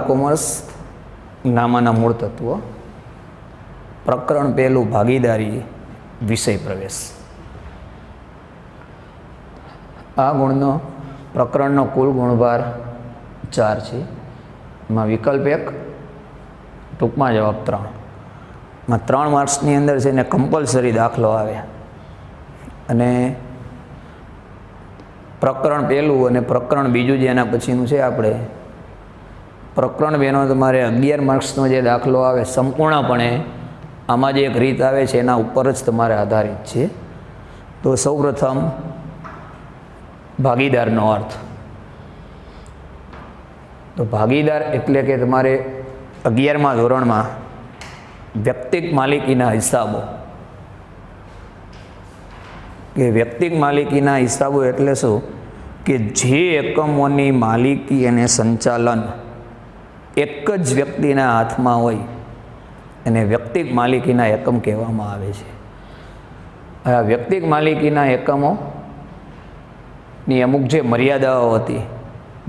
Commerce નામાના મૂળ તત્વો. પ્રકરણ પહેલું ભાગીદારી વિષય પ્રવેશ. આ ગુણનો પ્રકરણનો કુલ ગુણભાર 4 છે. એમાં વિકલ્પ 1, ટૂંકમાં જવાબ 3. માં 3 માર્ક્સની અંદર છે ને કમ્પલસરી દાખલો આવે. અને પ્રકરણ પહેલું અને પ્રકરણ બીજું જે એના પછીનું છે, આપણે પ્રકરણ 2નો તમારે 11 માર્ક્સનો જે દાખલો આવે સંપૂર્ણપણે આમાં જે એક રીત આવે છે એના ઉપર જ તમારે આધારિત છે. તો સૌપ્રથમ ભાગીદારનો અર્થ. તો ભાગીદાર એટલે કે તમારે 11મા ધોરણમાં વ્યક્તિક માલિકીના હિસાબો, કે વ્યક્તિક માલિકીના હિસાબો એટલે શું, કે જે એકમોની માલિકી અને સંચાલન એક જ વ્યક્તિના હાથમાં હોય એને વ્યક્તિક માલિકીના એકમ કહેવામાં આવે છે. આ વ્યક્તિક માલિકીના એકમોની અમુક જે મર્યાદાઓ હતી,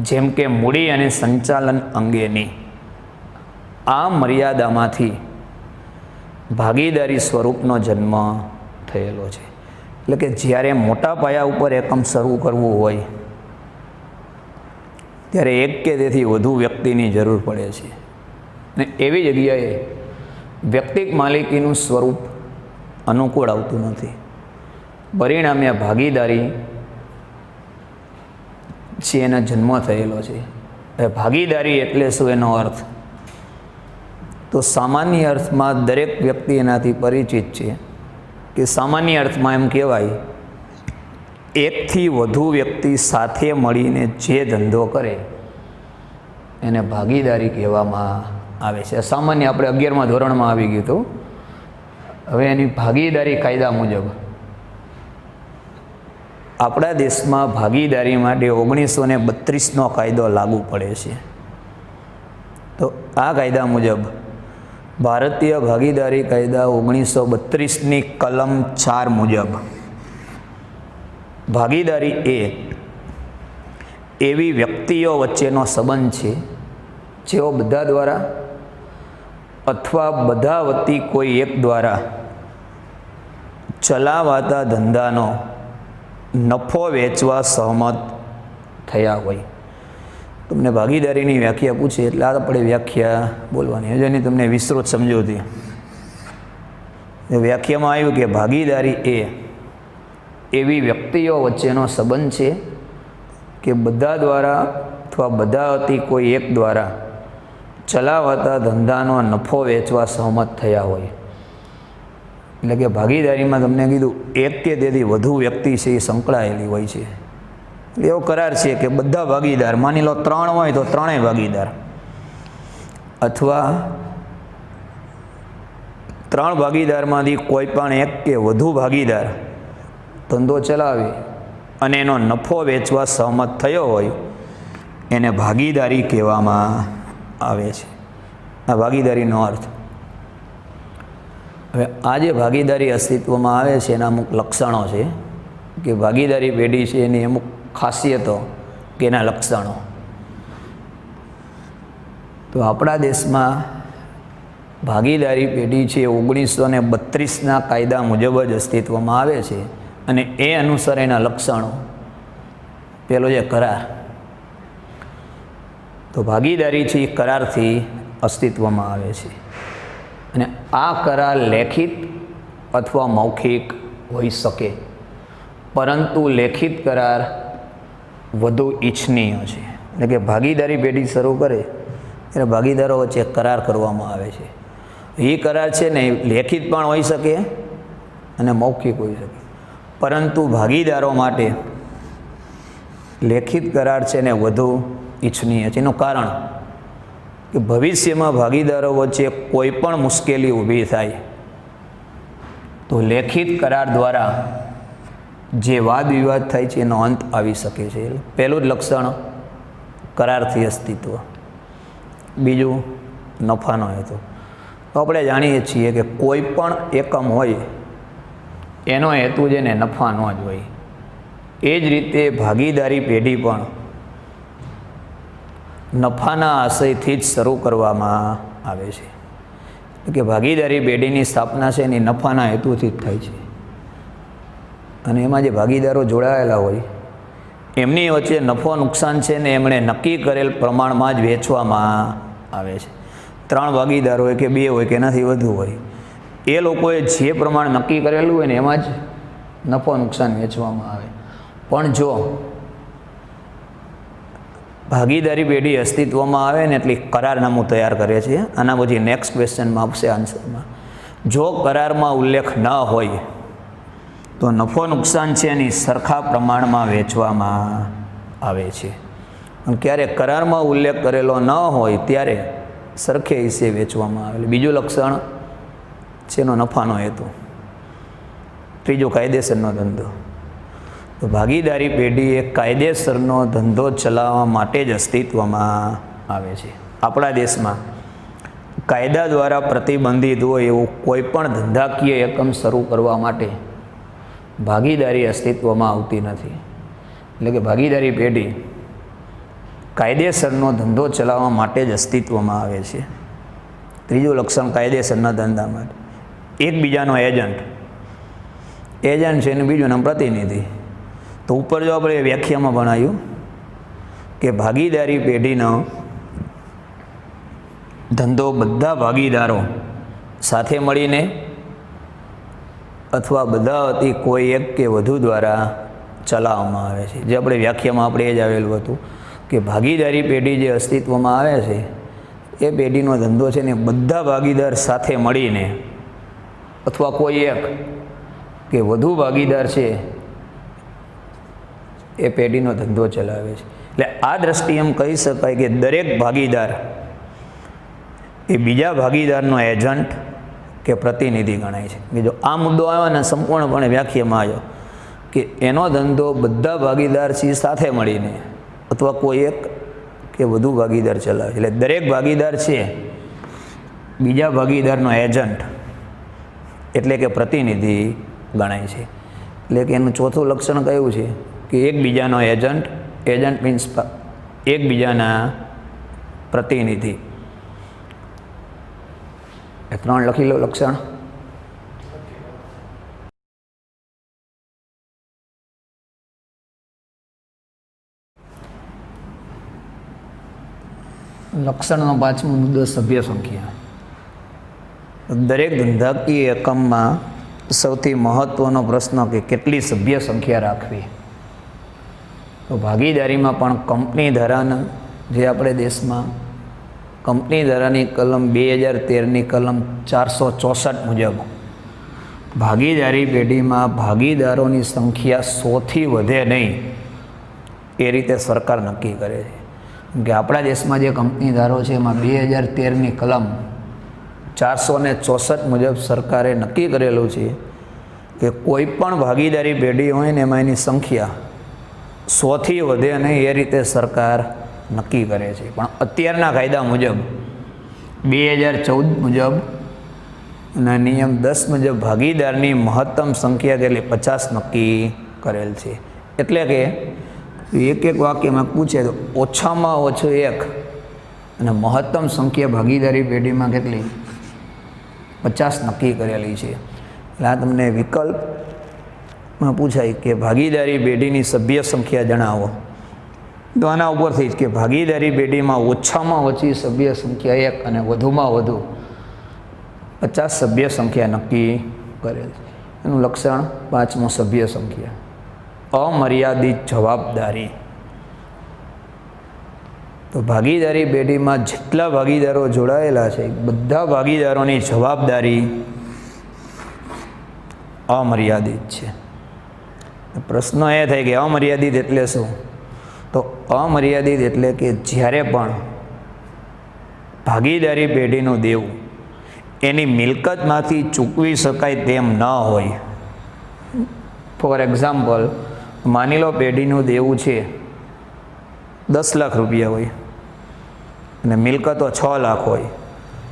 જેમ કે મૂડી અને સંચાલન અંગેની, આ મર્યાદામાંથી ભાગીદારી સ્વરૂપનો જન્મ થયેલો છે. એટલે કે જ્યારે મોટા પાયા ઉપર એકમ શરૂ કરવું હોય ત્યારે એક કે તેથી વધુ વ્યક્તિની જરૂર પડે છે. અને એવી જગ્યાએ વ્યક્તિક માલિકીનું સ્વરૂપ અનુકૂળ આવતું નથી. પરિણામે ભાગીદારી છે એનો જન્મ થયેલો છે. ભાગીદારી એટલે શું, એનો અર્થ તો સામાન્ય અર્થમાં દરેક વ્યક્તિ એનાથી પરિચિત છે. કે સામાન્ય અર્થમાં એમ કહેવાય, એકથી વધુ વ્યક્તિ સાથે મળીને જે ધંધો કરે એને ભાગીદારી કહેવામાં આવે છે. સામાન્ય આપણે 11મા ધોરણમાં આવી ગયું હતું. હવે એની ભાગીદારી કાયદા મુજબ આપણા દેશમાં ભાગીદારી માટે 1932નો કાયદો લાગુ પડે છે. તો આ કાયદા મુજબ ભારતીય ભાગીદારી કાયદા 1932ની કલમ 4 મુજબ ભાગીદારી એ એવી વ્યક્તિઓ વચ્ચેનો સંબંધ છે જેઓ બધા દ્વારા અથવા બધા વતી કોઈ એક દ્વારા ચલાવાતા ધંધાનો નફો વેચવા સહમત થયા હોય. તમને ભાગીદારીની વ્યાખ્યા પૂછે એટલે આપણે વ્યાખ્યા બોલવાની. હજુ તમને વિસ્તૃત સમજૂતી. વ્યાખ્યામાં આવ્યું કે ભાગીદારી એ એવી વ્યક્તિઓ વચ્ચેનો સંબંધ છે કે બધા દ્વારા અથવા બધા વતી કોઈ એક દ્વારા ચલાવાતા ધંધાનો નફો વેચવા સહમત થયા હોય. એટલે કે ભાગીદારીમાં તમને કીધું એક કે તેથી વધુ વ્યક્તિ છે એ સંકળાયેલી હોય છે. એવો કરાર છે કે બધા ભાગીદાર, માની લો 3 હોય તો 3 ભાગીદાર, અથવા 3 ભાગીદારમાંથી કોઈ પણ એક કે વધુ ભાગીદાર ધંધો ચલાવે અને એનો નફો વેચવા સહમત થયો હોય એને ભાગીદારી કહેવામાં આવે છે. આ ભાગીદારીનો અર્થ. હવે આ જે ભાગીદારી અસ્તિત્વમાં આવે છે એના અમુક લક્ષણો છે, કે ભાગીદારી પેઢી છે એની અમુક ખાસિયતો કે એના લક્ષણો. તો આપણા દેશમાં ભાગીદારી પેઢી છે 1932ના કાયદા મુજબ જ અસ્તિત્વમાં આવે છે. અને એ અનુસાર એના લક્ષણો. પેલો છે કરાર. તો ભાગીદારી છે એ કરારથી અસ્તિત્વમાં આવે છે. અને આ કરાર લેખિત અથવા મૌખિક હોઈ શકે, પરંતુ લેખિત કરાર વધુ ઈચ્છનીય છે. એટલે કે ભાગીદારી પેઢી શરૂ કરે ત્યારે ભાગીદારો વચ્ચે કરાર કરવામાં આવે છે. એ કરાર છે ને લેખિત પણ હોઈ શકે અને મૌખિક હોઈ શકે, પરંતુ ભાગીદારો માટે લેખિત કરાર છે ને વધુ ઈચ્છનીય છે. એનું કારણ કે ભવિષ્યમાં ભાગીદારો વચ્ચે કોઈ પણ મુશ્કેલી ઊભી થાય તો લેખિત કરાર દ્વારા જે વાદ વિવાદ થાય છે એનો અંત આવી શકે છે. પહેલું જ લક્ષણ કરારથી અસ્તિત્વ. બીજું નફાનો હેતુ. તો આપણે જાણીએ છીએ કે કોઈ પણ એકમ હોય એનો હેતુ છે ને નફાનો જ હોય. એ જ રીતે ભાગીદારી પેઢી પણ નફાના આશયથી જ શરૂ કરવામાં આવે છે કે ભાગીદારી પેઢીની સ્થાપના છે એની નફાના હેતુથી જ થાય છે અને એમાં જે ભાગીદારો જોડાયેલા હોય એમની વચ્ચે નફો નુકસાન છે ને એમણે નક્કી કરેલ પ્રમાણમાં જ વેચવામાં આવે છે. 3 ભાગીદાર હોય કે 2 હોય કે એનાથી વધુ હોય એ લોકોએ જે પ્રમાણ નક્કી કરેલું હોય ને એમાં જ નફો નુકસાન વેચવામાં આવે. પણ જો ભાગીદારી પેઢી અસ્તિત્વમાં આવે ને એટલે કરારનામું તૈયાર કરે છે. આના પછી નેક્સ્ટ ક્વેશ્ચનમાં આપશે આન્સરમાં. જો કરારમાં ઉલ્લેખ ન હોય તો નફો નુકસાન છે એની સરખા પ્રમાણમાં વેચવામાં આવે છે. અને ક્યારેક કરારમાં ઉલ્લેખ કરેલો ન હોય ત્યારે સરખે હિસ્સે વેચવામાં આવે. બીજું લક્ષણ છે એનો નફાનો હેતુ. ત્રીજો કાયદેસરનો ધંધો. તો ભાગીદારી પેઢી એક કાયદેસરનો ધંધો ચલાવવા માટે જ અસ્તિત્વમાં આવે છે. આપણા દેશમાં કાયદા દ્વારા પ્રતિબંધિત હોય એવું કોઈ પણ ધંધાકીય એકમ શરૂ કરવા માટે ભાગીદારી અસ્તિત્વમાં આવતી નથી. એટલે કે ભાગીદારી પેઢી કાયદેસરનો ધંધો ચલાવવા માટે જ અસ્તિત્વમાં આવે છે. ત્રીજું લક્ષણ કાયદેસરના ધંધા માટે એકબીજાનો એજન્ટ છે અને બીજું નામ પ્રતિનિધિ. તો ઉપર જો આપણે વ્યાખ્યામાં ભણાયું કે ભાગીદારી પેઢીનો ધંધો બધા ભાગીદારો સાથે મળીને અથવા બધા વતી કોઈ એક કે વધુ દ્વારા ચલાવવામાં આવે છે. જે આપણે વ્યાખ્યામાં આપણે એ જ આવેલું હતું કે ભાગીદારી પેઢી જે અસ્તિત્વમાં આવે છે એ પેઢીનો ધંધો છે ને બધા ભાગીદાર સાથે મળીને અથવા કોઈ એક કે વધુ ભાગીદાર છે એ પેઢીનો ધંધો ચલાવે છે. એટલે આ દ્રષ્ટિએ એમ કહી શકાય કે દરેક ભાગીદાર એ બીજા ભાગીદારનો એજન્ટ કે પ્રતિનિધિ ગણાય છે. કે જો આ મુદ્દો આવ્યો ને સંપૂર્ણપણે વ્યાખ્યામાં આવ્યો કે એનો ધંધો બધા ભાગીદાર છે સાથે મળીને અથવા કોઈ એક કે વધુ ભાગીદાર ચલાવે છે. એટલે દરેક ભાગીદાર છે બીજા ભાગીદારનો એજન્ટ એટલે કે પ્રતિનિધિ ગણાય છે. એટલે કે એનું ચોથું લક્ષણ કયું છે કે એકબીજાનો એજન્ટ મીન્સ એકબીજાના પ્રતિનિધિ. એ 3 લખી લો લક્ષણ. લક્ષણનો 5મો મુદ્દો સભ્ય સંખ્યા. દરેક ધંધાકીય એકમમાં સૌથી મહત્વનો પ્રશ્ન કે કેટલી સભ્ય સંખ્યા રાખવી. તો ભાગીદારીમાં પણ કંપની ધારાના જે આપણે દેશમાં કંપની ધારાની કલમ 2013ની કલમ 464 મુજબ ભાગીદારી પેઢીમાં ભાગીદારોની સંખ્યા 100થી વધે નહીં એ રીતે સરકાર નક્કી કરે છે. કે આપણા દેશમાં જે કંપની ધારો છે એમાં 2013ની કલમ 464 મુજબ સરકારે નક્કી કરેલું છે કે કોઈ પણ ભાગીદારી પેઢી હોય ને એમાં એની સંખ્યા 100થી વધે નહીં એ રીતે સરકાર નક્કી કરે છે. પણ અત્યારના કાયદા મુજબ 2014 મુજબ ના નિયમ 10 મુજબ ભાગીદારની મહત્તમ સંખ્યા કેટલી 50 નક્કી કરેલ છે. એટલે કે એક વાક્યમાં પૂછે તો ઓછામાં ઓછું 1 અને મહત્તમ સંખ્યા ભાગીદારી પેઢીમાં કેટલી 50 નક્કી કરેલી છે. એટલે આ તમને વિકલ્પમાં પૂછાય કે ભાગીદારી પેઢીની સભ્ય સંખ્યા જણાવો. તો આના ઉપરથી જ કે ભાગીદારી પેઢીમાં ઓછામાં ઓછી સભ્ય સંખ્યા 1 અને વધુમાં વધુ 50 સભ્ય સંખ્યા નક્કી કરેલ છે. એનું લક્ષણ 5મો સભ્ય સંખ્યા અમર્યાદિત જવાબદારી. તો ભાગીદારી પેઢીમાં જેટલા ભાગીદારો જોડાયેલા છે બધા ભાગીદારોની જવાબદારી અમર્યાદિત છે. પ્રશ્ન એ થાય કે અમર્યાદિત એટલે શું? તો અમર્યાદિત એટલે કે જ્યારે પણ ભાગીદારી પેઢીનું દેવું એની મિલકતમાંથી ચૂકવી શકાય તેમ ન હોય. ફોર એક્ઝામ્પલ, માની લો પેઢીનું દેવું છે 10 લાખ રૂપિયા હોય અને મિલકતો 6 લાખ હોય,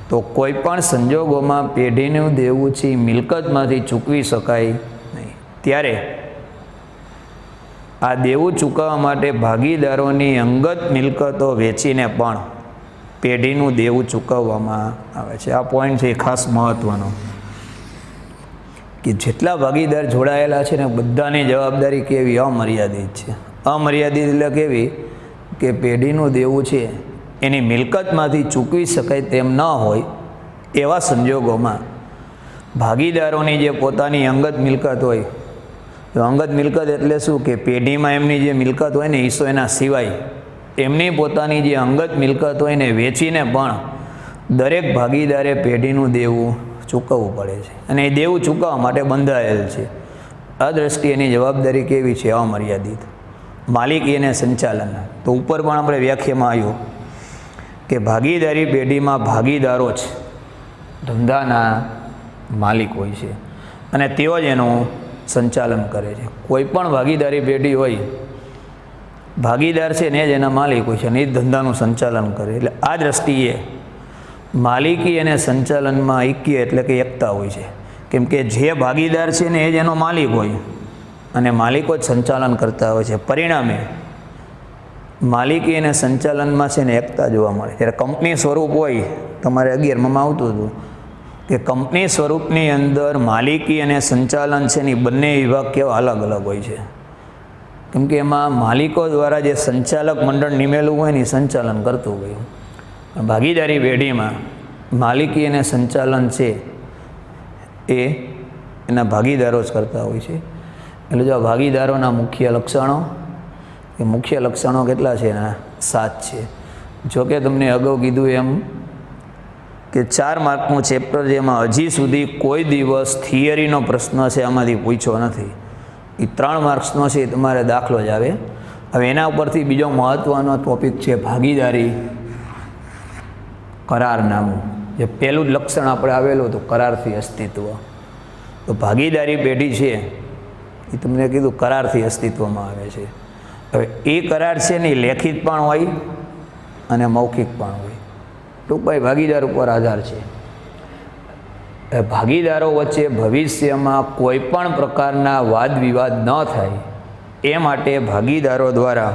તો કોઈ પણ સંજોગોમાં પેઢીનું દેવું છે મિલકતમાંથી ચૂકવી શકાય નહીં. ત્યારે આ દેવું ચૂકવવા માટે ભાગીદારોની અંગત મિલકતો વેચીને પણ પેઢીનું દેવું ચૂકવવામાં આવે છે. આ પોઈન્ટ છે ખાસ મહત્ત્વનો, કે જેટલા ભાગીદાર જોડાયેલા છે ને બધાની જવાબદારી કેવી? અમર્યાદિત છે. અમર્યાદિત એટલે કેવી? કે પેઢીનું દેવું છે એની મિલકતમાંથી ચૂકવી શકાય તેમ ન હોય એવા સંજોગોમાં ભાગીદારોની જે પોતાની અંગત મિલકત હોય, તો અંગત મિલકત એટલે શું? કે પેઢીમાં એમની જે મિલકત હોય ને હિસ્સો એના સિવાય એમની પોતાની જે અંગત મિલકત હોય ને વેચીને પણ દરેક ભાગીદારે પેઢીનું દેવું ચૂકવવું પડે છે, અને એ દેવું ચૂકવવા માટે બંધાયેલ છે. આ દ્રષ્ટિએ એની જવાબદારી કેવી છે? અમર્યાદિત. માલિકી અને સંચાલન, તો ઉપર પણ આપણે વ્યાખ્યામાં આવ્યું કે ભાગીદારી પેઢીમાં ભાગીદારો જ ધંધાના માલિક હોય છે અને તેઓ જ એનું સંચાલન કરે છે. કોઈ પણ ભાગીદારી પેઢી હોય, ભાગીદાર છે ને જ એના માલિક હોય છે અને એ ધંધાનું સંચાલન કરે. એટલે આ દ્રષ્ટિએ માલિકી અને સંચાલનમાં ઐક્ય એટલે કે એકતા હોય છે, કેમ કે જે ભાગીદાર છે ને એ જ એનો માલિક હોય અને માલિકો જ સંચાલન કરતા હોય છે. પરિણામે માલિકી અને સંચાલનમાં છે ને એકતા જોવા મળે. જ્યારે કંપની સ્વરૂપ હોય, તમારે 11માં આવતું હતું કે કંપની સ્વરૂપની અંદર માલિકી અને સંચાલન છે ને બંને વિભાગ કેવા અલગ અલગ હોય છે, કેમ કે એમાં માલિકો દ્વારા જે સંચાલક મંડળ નિમેલું હોય ને સંચાલન કરતું હોય. ભાગીદારી પેઢીમાં માલિકી અને સંચાલન છે એ એના ભાગીદારો જ કરતા હોય છે. એટલે જો ભાગીદારોના મુખ્ય લક્ષણો, એ મુખ્ય લક્ષણો કેટલા છે? એના 7 છે. જોકે તમને અગાઉ કીધું એમ કે 4 માર્કનું ચેપ્ટર જેમાં હજી સુધી કોઈ દિવસ થિયરીનો પ્રશ્ન છે આમાંથી પૂછ્યો નથી. એ 3 માર્ક્સનો છે, તમારે દાખલો જ આવે. હવે એના ઉપરથી બીજો મહત્ત્વનો ટોપિક છે ભાગીદારી કરારનામું. જે પહેલું જ લક્ષણ આપણે આવેલું હતું, કરારથી અસ્તિત્વ. તો ભાગીદારી પેઢી છે એ તમને કીધું કરારથી અસ્તિત્વમાં આવે છે. હવે એ કરાર છે ને એ લેખિત પણ હોય અને મૌખિક પણ હોય. ટૂંકમાં ભાગીદાર ઉપર આધાર છે. ભાગીદારો વચ્ચે ભવિષ્યમાં કોઈ પણ પ્રકારના વાદ વિવાદ ન થાય એ માટે ભાગીદારો દ્વારા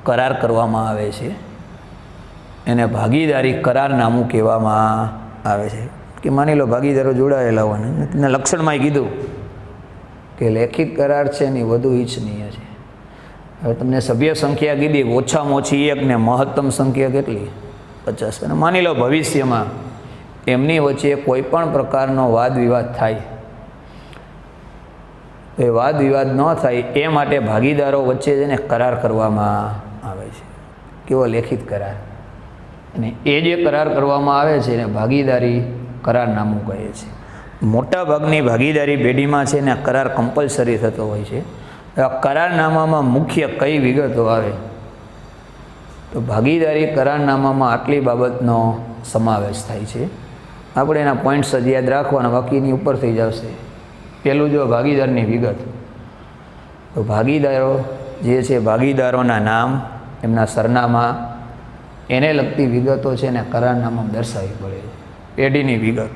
કરાર કરવામાં આવે છે. એને ભાગીદારી કરારનામું કહેવામાં આવે છે. કે માની લો ભાગીદારો જોડાયેલા હોય ને તેને લક્ષણમાં કીધું કે લેખિત કરાર છે ને વધુ ઈચ્છનીય છે. હવે તમને સભ્ય સંખ્યા કીધી ઓછામાં ઓછી 1 ને મહત્તમ સંખ્યા કેટલી? 50. અને માની લો ભવિષ્યમાં એમની વચ્ચે કોઈ પણ પ્રકારનો વાદ વિવાદ થાય, તો એ વાદ વિવાદ ન થાય એ માટે ભાગીદારો વચ્ચે જેને કરાર કરવામાં આવે છે. કેવો? લેખિત કરાર. અને એ જે કરાર કરવામાં આવે છે એને ભાગીદારી કરારનામું કહે છે. મોટા ભાગની ભાગીદારી પેઢીમાં છે ને કરાર કમ્પલસરી થતો હોય છે. આ કરારનામામાં મુખ્ય કઈ વિગતો આવે? તો ભાગીદારી કરારનામામાં આટલી બાબતનો સમાવેશ થાય છે. આપણે એના પોઈન્ટ્સ જ યાદ રાખવાના, બાકીની ઉપર થઈ જશે. પહેલું જો ભાગીદારની વિગત, તો ભાગીદારો જે છે ભાગીદારોના નામ, એમના સરનામા, એને લગતી વિગતો છે ને કરારનામામાં દર્શાવવી પડે છે. પેઢીની વિગત,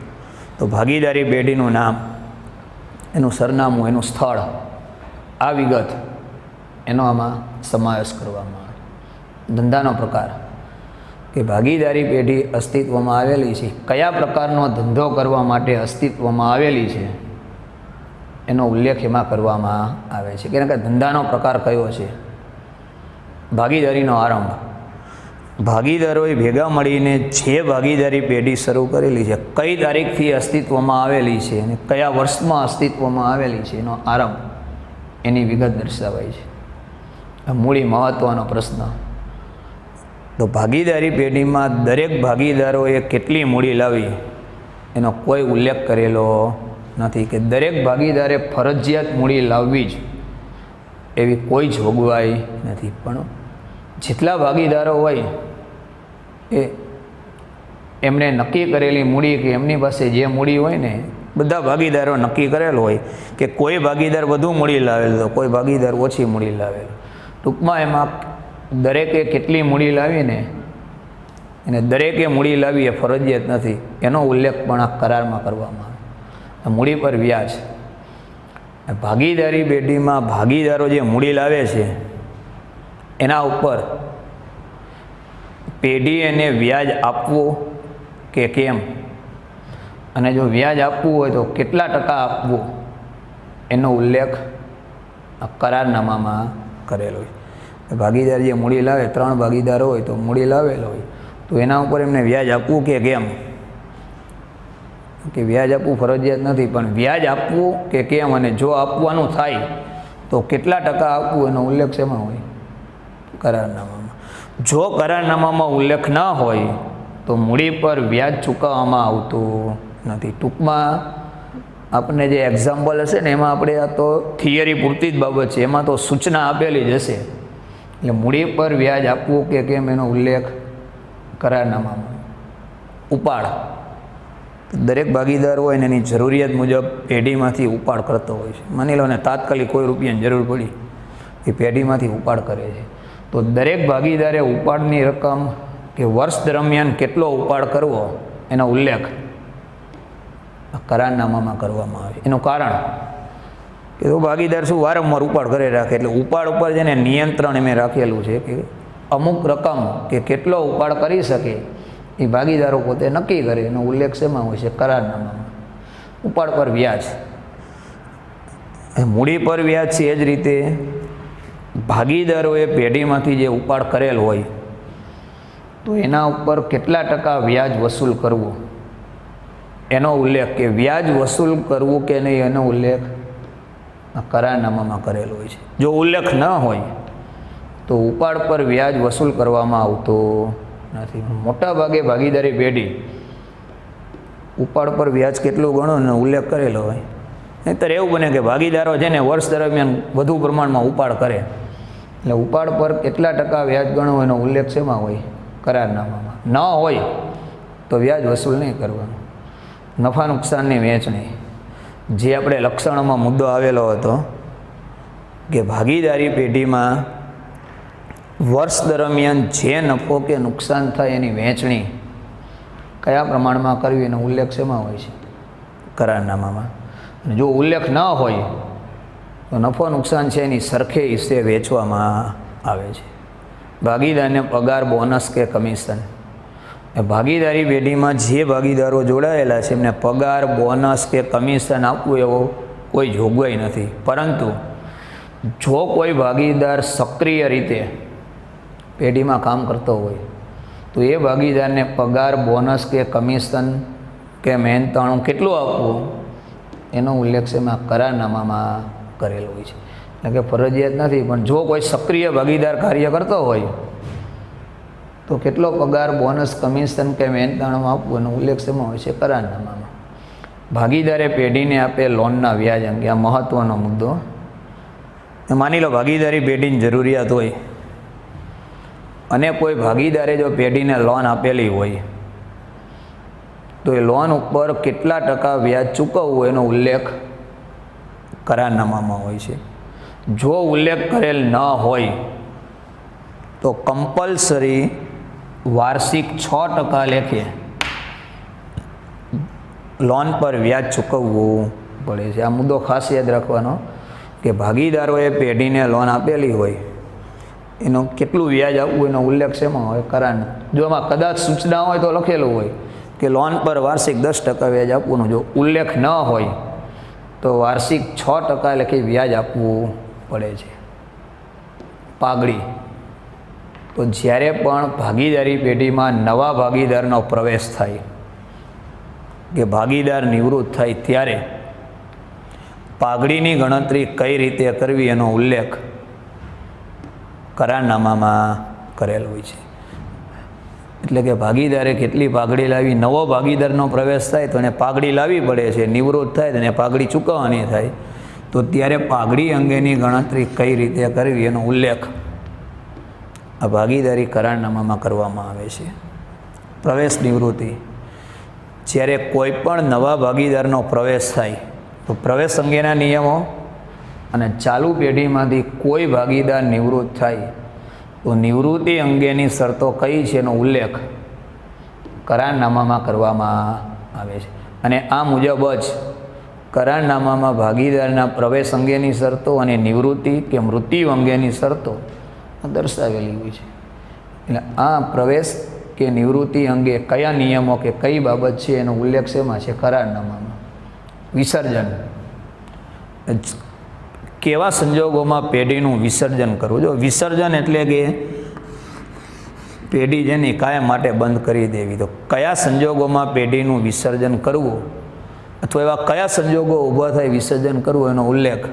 તો ભાગીદારી પેઢીનું નામ, એનું સરનામું, એનું સ્થળ, આ વિગત એનો આમાં સમાવેશ કરવામાં આવે. ધંધાનો પ્રકાર, કે ભાગીદારી પેઢી અસ્તિત્વમાં આવેલી છે, કયા પ્રકારનો ધંધો કરવા માટે અસ્તિત્વમાં આવેલી છે એનો ઉલ્લેખ એમાં કરવામાં આવે છે. કે ધંધાનો પ્રકાર કયો છે? ભાગીદારીનો આરંભ, ભાગીદારોએ ભેગા મળીને જે ભાગીદારી પેઢી શરૂ કરેલી છે કઈ તારીખથી અસ્તિત્વમાં આવેલી છે અને કયા વર્ષમાં અસ્તિત્વમાં આવેલી છે એનો આરંભ, એની વિગત દર્શાવાય છે. આ મૂળી મહત્ત્વનો પ્રશ્ન. તો ભાગીદારી પેઢીમાં દરેક ભાગીદારોએ કેટલી મૂડી લાવી એનો કોઈ ઉલ્લેખ કરેલો નથી. કે દરેક ભાગીદારે ફરજિયાત મૂડી લાવવી જ એવી કોઈ જોગવાઈ નથી. પણ જેટલા ભાગીદારો હોય એ એમણે નક્કી કરેલી મૂડી, કે એમની પાસે જે મૂડી હોય ને, બધા ભાગીદારો નક્કી કરેલું હોય કે કોઈ ભાગીદાર વધુ મૂડી લાવેલ તો કોઈ ભાગીદાર ઓછી મૂડી લાવેલ. ટૂંકમાં એમાં દરેકે કેટલી મૂડી લાવીને અને દરેકે મૂડી લાવી એ ફરજિયાત નથી, એનો ઉલ્લેખ પણ આ કરારમાં કરવામાં આવે. મૂડી પર વ્યાજ, ભાગીદારી પેઢીમાં ભાગીદારો જે મૂડી લાવે છે એના ઉપર પેઢી એને વ્યાજ આપવું કે કેમ, અને જો વ્યાજ આપવું હોય તો કેટલા ટકા આપવું એનો ઉલ્લેખ કરારનામામાં કરેલો હોય. ભાગીદાર જે મૂડી લાવે, 3 ભાગીદારો હોય તો મૂડી લાવેલો હોય તો એના ઉપર એમને વ્યાજ આપવું કે કેમ, કે વ્યાજ આપવું ફરજિયાત નથી, પણ વ્યાજ આપવું કે કેમ, અને જો આપવાનું થાય તો કેટલા ટકા આપવું એનો ઉલ્લેખ શેમાં હોય? કરારનામામાં. જો કરારનામામાં ઉલ્લેખ ન હોય તો મૂડી પર વ્યાજ ચૂકવવામાં આવતું નથી. ટૂંકમાં આપણને જે એક્ઝામ્પલ હશે ને એમાં આપણે આ તો થિયરી પૂરતી જ બાબત છે, એમાં તો સૂચના આપેલી જ હશે. એટલે મૂડી પર વ્યાજ આપવું કે કેમ એનો ઉલ્લેખ કરારનામામાં. ઉપાડ, દરેક ભાગીદાર હોય ને એની જરૂરિયાત મુજબ પેઢીમાંથી ઉપાડ કરતો હોય છે. માની લો ને તાત્કાલિક કોઈ રૂપિયાની જરૂર પડી, એ પેઢીમાંથી ઉપાડ કરે છે, તો દરેક ભાગીદારે ઉપાડની રકમ કે વર્ષ દરમિયાન કેટલો ઉપાડ કરવો એનો ઉલ્લેખ કરારનામામાં કરવામાં આવે. એનું કારણ કે તો ભાગીદાર શું વારંવાર ઉપાડ કરે રાખે, એટલે ઉપાડ ઉપર જેને નિયંત્રણ એમ રાખેલું છે કે અમુક રકમ કે કેટલો ઉપાડ કરી શકે એ ભાગીદારો પોતે નક્કી કરે. એનો ઉલ્લેખ શેમાં હોય છે? કરારનામામાં. ઉપાડ પર વ્યાજ, મૂડી પર વ્યાજ છે. એ જ રીતે ભાગીદારોએ પેઢીમાંથી જે ઉપાડ કરેલ હોય તો એના ઉપર કેટલા ટકા વ્યાજ વસૂલ કરવું એનો ઉલ્લેખ, કે વ્યાજ વસૂલ કરવું કે નહીં એનો ઉલ્લેખ કરારનામામાં કરેલો હોય છે. જો ઉલ્લેખ ન હોય તો ઉપાડ પર વ્યાજ વસૂલ કરવામાં આવતો નથી. મોટા ભાગે ભાગીદારી પેઢી ઉપાડ પર વ્યાજ કેટલું ગણો ને ઉલ્લેખ કરેલો હોય. નહીંતર એવું બને કે ભાગીદારો છે ને વર્ષ દરમિયાન વધુ પ્રમાણમાં ઉપાડ કરે, એટલે ઉપાડ પર કેટલા ટકા વ્યાજ ગણો એનો ઉલ્લેખ શેમાં હોય? કરારનામામાં. ન હોય તો વ્યાજ વસૂલ નહીં કરવાનું. નફા નુકસાનની વહેંચણી, જે આપણે લક્ષણોમાં મુદ્દો આવેલો હતો કે ભાગીદારી પેઢીમાં વર્ષ દરમિયાન જે નફો કે નુકસાન થાય એની વહેંચણી કયા પ્રમાણમાં કરવી એનો ઉલ્લેખ શેમાં હોય છે? કરારનામામાં. અને જો ઉલ્લેખ ન હોય તો નફો નુકસાન છે એની સરખે હિસ્સે વેચવામાં આવે છે. ભાગીદારને પગાર, બોનસ કે કમિશન, ભાગીદારી પેઢીમાં જે ભાગીદારો જોડાયેલા છે એમને પગાર, બોનસ કે કમિશન આપવું એવો કોઈ જોગવાઈ નથી. પરંતુ જો કોઈ ભાગીદાર સક્રિય રીતે પેઢીમાં કામ કરતો હોય તો એ ભાગીદારને પગાર, બોનસ કે કમિશન કે મહેનતાણું કેટલું આપવું એનો ઉલ્લેખ એમાં કરારનામામાં કરેલો હોય છે. એટલે કે ફરજિયાત નથી, પણ જો કોઈ સક્રિય ભાગીદાર કાર્ય કરતો હોય તો કેટલો પગાર, બોનસ, કમિશન કે મહેનતાણું આપવું એનો ઉલ્લેખ શેમાં હોય છે? કરારનામામાં. ભાગીદારે પેઢીને આપે લોનના વ્યાજ અંગે, આ મહત્ત્વનો મુદ્દો. માની લો ભાગીદારી પેઢીની જરૂરિયાત હોય અને કોઈ ભાગીદારે જો પેઢીને લોન આપેલી હોય તો એ લોન ઉપર કેટલા ટકા વ્યાજ ચૂકવવું એનો ઉલ્લેખ કરારનામામાં હોય છે. જો ઉલ્લેખ કરેલ ન હોય તો કમ્પલસરી વાર્ષિક 6% લેખે લોન પર વ્યાજ ચૂકવવું પડે છે. આ મુદ્દો ખાસ યાદ રાખવાનો કે ભાગીદારોએ પેઢીને લોન આપેલી હોય એનો કેટલું વ્યાજ આપવું એનો ઉલ્લેખ શેમાં હોય? કરારનામા. જો એમાં કદાચ સૂચના હોય તો લખેલું હોય કે લોન પર વાર્ષિક 10% વ્યાજ આપવાનું. જો ઉલ્લેખ ન હોય તો વાર્ષિક 6% લેખે વ્યાજ આપવું પડે છે. પાઘડી, તો જ્યારે પણ ભાગીદારી પેઢીમાં નવા ભાગીદારનો પ્રવેશ થાય કે ભાગીદાર નિવૃત્ત થાય ત્યારે પાઘડીની ગણતરી કઈ રીતે કરવી એનો ઉલ્લેખ કરારનામામાં કરેલ હોય છે. એટલે કે ભાગીદારે કેટલી પાઘડી લાવી, નવો ભાગીદારનો પ્રવેશ થાય તો એને પાઘડી લાવવી પડે છે, નિવૃત્ત થાય તો એને પાઘડી ચૂકવવાની થાય, તો ત્યારે પાઘડી અંગેની ગણતરી કઈ રીતે કરવી એનો ઉલ્લેખ આ ભાગીદારી કરારનામામાં કરવામાં આવે છે. પ્રવેશ નિવૃત્તિ, જ્યારે કોઈ પણ નવા ભાગીદારનો પ્રવેશ થાય તો પ્રવેશ અંગેના નિયમો અને ચાલુ પેઢીમાંથી કોઈ ભાગીદાર નિવૃત્ત થાય તો નિવૃત્તિ અંગેની શરતો કઈ છે એનો ઉલ્લેખ કરારનામામાં કરવામાં આવે છે. અને આ મુજબ જ કરારનામામાં ભાગીદારના પ્રવેશ અંગેની શરતો અને નિવૃત્તિ કે મૃત્યુ અંગેની શરતો દર્શાવેલી હોય છે. એટલે આ પ્રવેશ કે નિવૃત્તિ અંગે કયા નિયમો કે કઈ બાબત છે એનો ઉલ્લેખ શેમાં છે? કરારનામામાં. વિસર્જન, કેવા સંજોગોમાં પેઢીનું વિસર્જન કરવું? જો વિસર્જન એટલે કે પેઢી જેની કાયમ માટે બંધ કરી દેવી. તો કયા સંજોગોમાં પેઢીનું વિસર્જન કરવું અથવા એવા કયા સંજોગો ઊભા થાય વિસર્જન કરવું એનો ઉલ્લેખ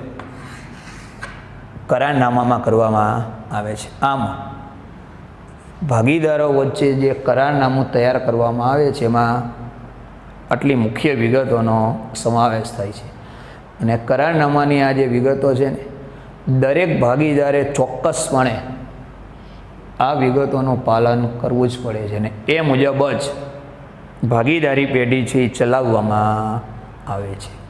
કરારનામામાં કરવામાં આવે છે. આમ ભાગીદારો વચ્ચે જે કરારનામું તૈયાર કરવામાં આવે છે એમાં આટલી મુખ્ય વિગતોનો સમાવેશ થાય છે. અને કરારનામાની આ જે વિગતો છે ને, દરેક ભાગીદારે ચોક્કસપણે આ વિગતોનું પાલન કરવું જ પડે છે ને એ મુજબ જ ભાગીદારી પેઢી છે એ ચલાવવામાં આવે છે.